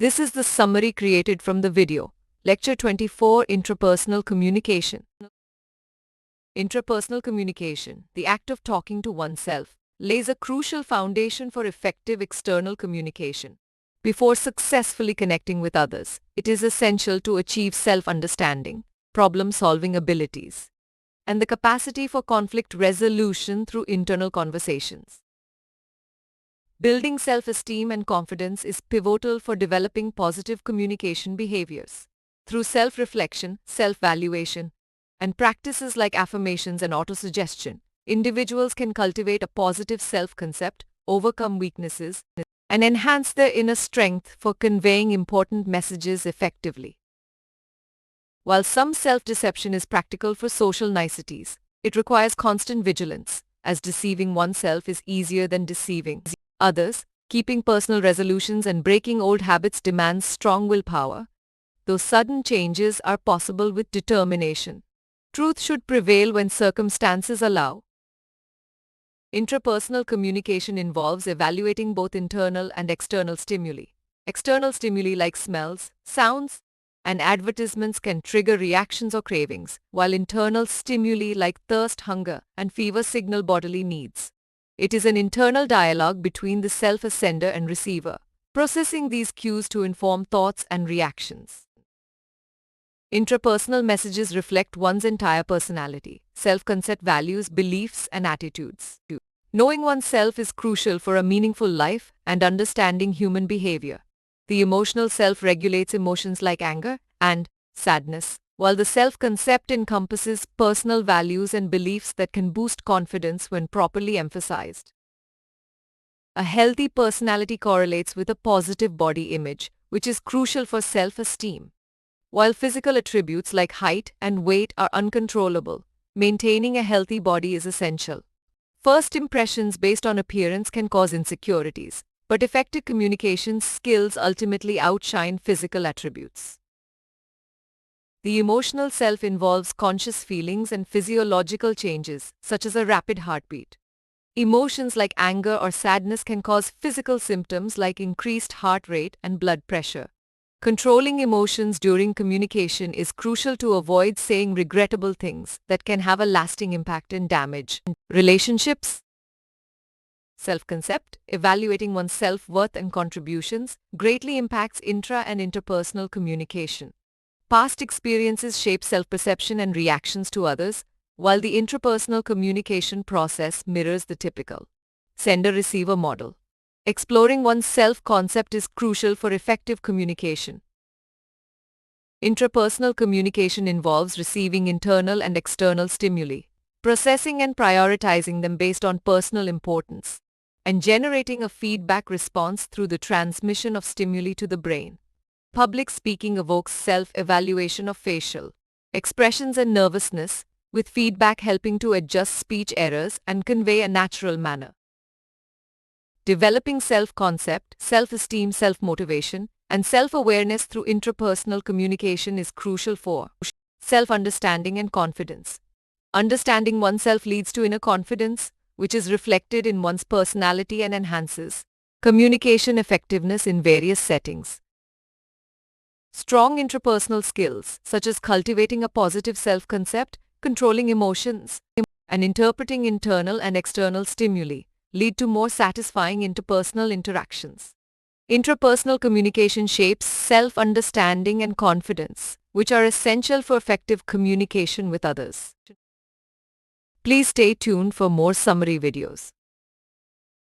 This is the summary created from the video. Lecture 24, Intrapersonal Communication. Intrapersonal communication, the act of talking to oneself, lays a crucial foundation for effective external communication. Before successfully connecting with others, it is essential to achieve self-understanding, problem-solving abilities, and the capacity for conflict resolution through internal conversations. Building self-esteem and confidence is pivotal for developing positive communication behaviors. Through self-reflection, self-valuation, and practices like affirmations and autosuggestion, individuals can cultivate a positive self-concept, overcome weaknesses, and enhance their inner strength for conveying important messages effectively. While some self-deception is practical for social niceties, it requires constant vigilance, as deceiving oneself is easier than deceiving others. Keeping personal resolutions and breaking old habits demands strong willpower, though sudden changes are possible with determination. Truth should prevail when circumstances allow. Intrapersonal communication involves evaluating both internal and external stimuli. External stimuli like smells, sounds, and advertisements can trigger reactions or cravings, while internal stimuli like thirst, hunger, and fever signal bodily needs. It is an internal dialogue between the self-sender and receiver, processing these cues to inform thoughts and reactions. Intrapersonal messages reflect one's entire personality, self-concept, values, beliefs, and attitudes. Knowing oneself is crucial for a meaningful life and understanding human behavior. The emotional self regulates emotions like anger and sadness, while the self-concept encompasses personal values and beliefs that can boost confidence when properly emphasized. A healthy personality correlates with a positive body image, which is crucial for self-esteem. While physical attributes like height and weight are uncontrollable, maintaining a healthy body is essential. First impressions based on appearance can cause insecurities, but effective communication skills ultimately outshine physical attributes. The emotional self involves conscious feelings and physiological changes, such as a rapid heartbeat. Emotions like anger or sadness can cause physical symptoms like increased heart rate and blood pressure. Controlling emotions during communication is crucial to avoid saying regrettable things that can have a lasting impact and damage relationships. Self-concept, evaluating one's self-worth and contributions, greatly impacts intra- and interpersonal communication. Past experiences shape self-perception and reactions to others, while the intrapersonal communication process mirrors the typical sender-receiver model. Exploring one's self-concept is crucial for effective communication. Intrapersonal communication involves receiving internal and external stimuli, processing and prioritizing them based on personal importance, and generating a feedback response through the transmission of stimuli to the brain. Public speaking evokes self-evaluation of facial expressions and nervousness, with feedback helping to adjust speech errors and convey a natural manner. Developing self-concept, self-esteem, self-motivation, and self-awareness through intrapersonal communication is crucial for self-understanding and confidence. Understanding oneself leads to inner confidence, which is reflected in one's personality and enhances communication effectiveness in various settings. Strong intrapersonal skills, such as cultivating a positive self-concept, controlling emotions, and interpreting internal and external stimuli, lead to more satisfying interpersonal interactions. Intrapersonal communication shapes self-understanding and confidence, which are essential for effective communication with others. Please stay tuned for more summary videos.